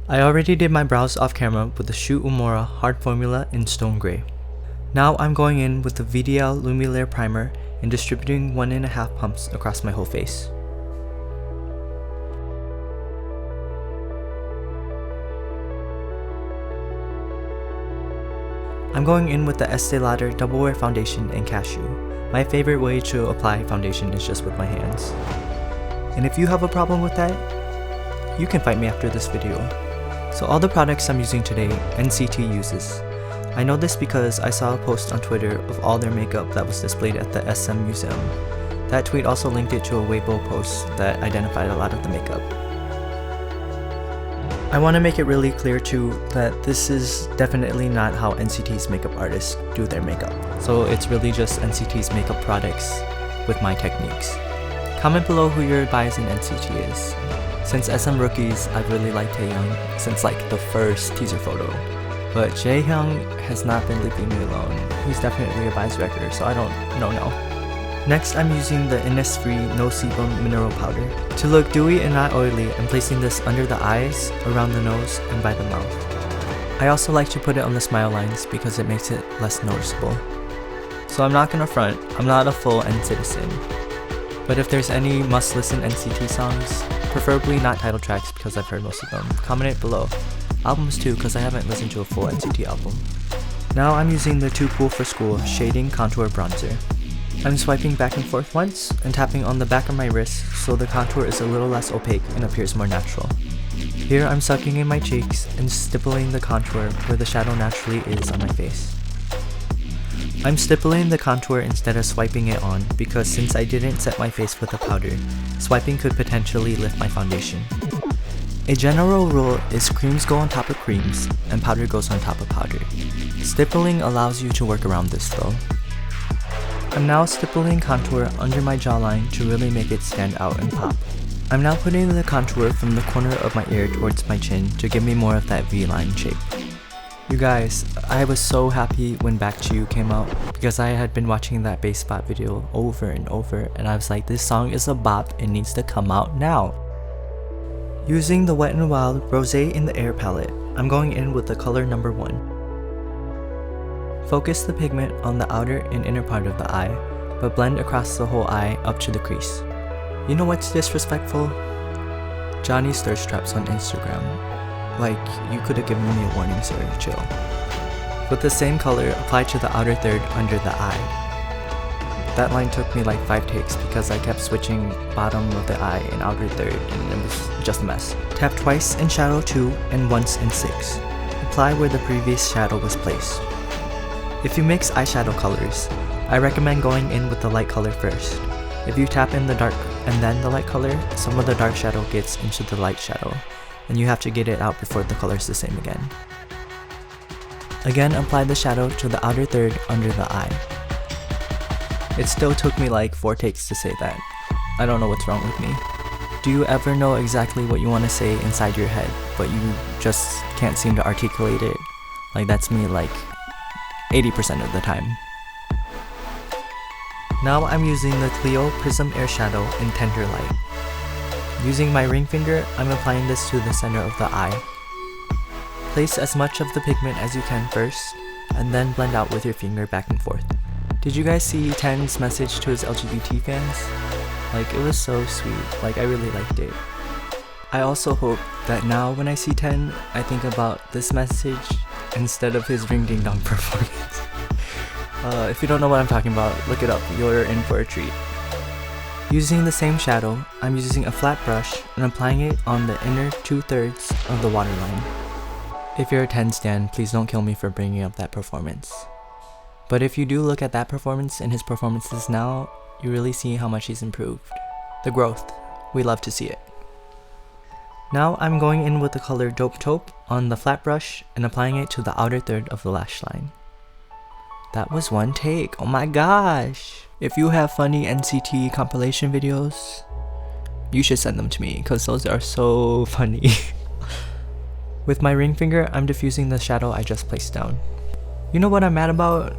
I already did my brows off camera with the Uemura Hard Formula in Stone Grey. Now I'm going in with the VDL Lumilayer Primer and distributing 1.5 pumps across my whole face. I'm going in with the Estée Lauder Double Wear Foundation in Cashew. My favorite way to apply foundation is just with my hands. And if you have a problem with that, you can fight me after this video. So all the products I'm using today, NCT uses. I know this because I saw a post on Twitter of all their makeup that was displayed at the SM Museum. That tweet also linked it to a Weibo post that identified a lot of the makeup. I want to make it really clear too that this is definitely not how NCT's makeup artists do their makeup. So it's really just NCT's makeup products with my techniques. Comment below who your bias in NCT is. Since SM rookies, I've really liked Taehyung since like the first teaser photo. But Jaehyung has not been leaving me alone. He's definitely a bias wrecker, so I don't know now. Next, I'm using the Innisfree No Sebum Mineral Powder. To look dewy and not oily, I'm placing this under the eyes, around the nose, and by the mouth. I also like to put it on the smile lines because it makes it less noticeable. So I'm not gonna front, I'm not a full N-citizen. But if there's any must-listen NCT songs, preferably not title tracks because I've heard most of them, comment it below. Albums too, because I haven't listened to a full NCT album. Now I'm using the Too Cool for School Shading Contour Bronzer. I'm swiping back and forth once and tapping on the back of my wrist so the contour is a little less opaque and appears more natural. Here I'm sucking in my cheeks and stippling the contour where the shadow naturally is on my face. I'm stippling the contour instead of swiping it on because since I didn't set my face with a powder, swiping could potentially lift my foundation. A general rule is creams go on top of creams and powder goes on top of powder. Stippling allows you to work around this though. I'm now stippling contour under my jawline to really make it stand out and pop. I'm now putting the contour from the corner of my ear towards my chin to give me more of that V-line shape. You guys, I was so happy when Back to You came out because I had been watching that bass spot video over and over and I was like, this song is a bop, it needs to come out now. Using the Wet n Wild Rosé in the Air palette, I'm going in with the color number 1. Focus the pigment on the outer and inner part of the eye, but blend across the whole eye up to the crease. You know what's disrespectful? Johnny's thirst traps on Instagram. Like, you could have given me a warning, sir, chill. With the same color, apply to the outer third under the eye. That line took me like 5 takes because I kept switching bottom of the eye and outer third and it was just a mess. Tap twice in shadow 2 and once in 6. Apply where the previous shadow was placed. If you mix eyeshadow colors, I recommend going in with the light color first. If you tap in the dark and then the light color, some of the dark shadow gets into the light shadow, and you have to get it out before the color is the same again. Again, apply the shadow to the outer third under the eye. It still took me like 4 takes to say that. I don't know what's wrong with me. Do you ever know exactly what you want to say inside your head, but you just can't seem to articulate it? Like, that's me like 80% of the time. Now I'm using the CLIO Prism Eyeshadow in Tender Light. Using my ring finger, I'm applying this to the center of the eye. Place as much of the pigment as you can first, and then blend out with your finger back and forth. Did you guys see Ten's message to his LGBT fans? Like, it was so sweet, like I really liked it. I also hope that now when I see Ten, I think about this message instead of his Ring Ding Dong performance. If you don't know what I'm talking about, look it up, you're in for a treat. Using the same shadow, I'm using a flat brush and applying it on the inner 2/3 of the waterline. If you're a Ten stan, please don't kill me for bringing up that performance. But if you do look at that performance and his performances now, you really see how much he's improved. The growth, we love to see it. Now I'm going in with the color Taupe on the flat brush and applying it to the outer third of the lash line. That was 1 take, oh my gosh! If you have funny NCT compilation videos, you should send them to me because those are so funny. With my ring finger, I'm diffusing the shadow I just placed down. You know what I'm mad about?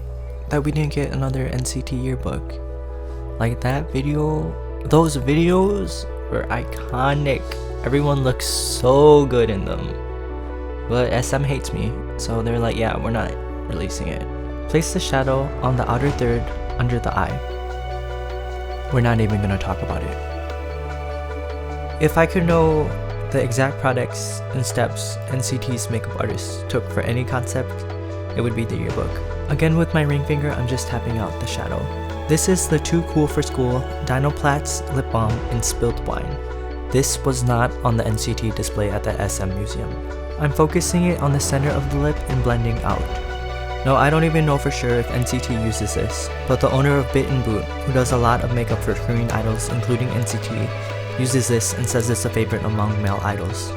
That we didn't get another NCT yearbook. Like that video, those videos were iconic. Everyone looks so good in them. but SM hates me, so they're like, yeah, we're not releasing it. Place the shadow on the outer third under the eye. We're not even gonna talk about it. If I could know the exact products and steps NCT's makeup artists took for any concept, it would be the yearbook. Again, with my ring finger, I'm just tapping out the shadow. This is the Too Cool for School Dinoplatz Lip Balm in Spilt Wine. This was not on the NCT display at the SM Museum. I'm focusing it on the center of the lip and blending out. No, I don't even know for sure if NCT uses this, but the owner of Bit and Boot, who does a lot of makeup for Korean idols including NCT, uses this and says it's a favorite among male idols.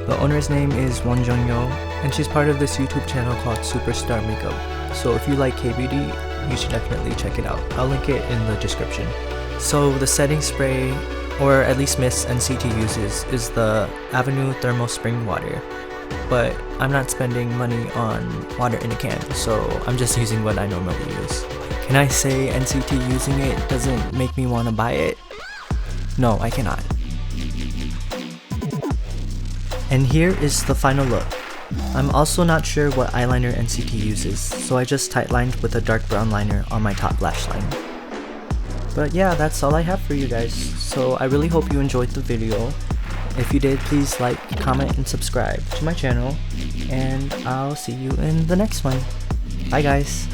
The owner's name is Won Jung-yo, and she's part of this YouTube channel called Superstar Makeup. So if you like K-beauty, you should definitely check it out. I'll link it in the description. So the setting spray, or at least mist NCT uses, is the Avène Thermal Spring Water. But I'm not spending money on water in a can, so I'm just using what I normally use. Can I say NCT using it doesn't make me want to buy it? No, I cannot. And here is the final look. I'm also not sure what eyeliner NCT uses, so I just tight lined with a dark brown liner on my top lash line. But yeah, that's all I have for you guys, so I really hope you enjoyed the video. If you did, please like, comment, and subscribe to my channel, and I'll see you in the next one. Bye guys!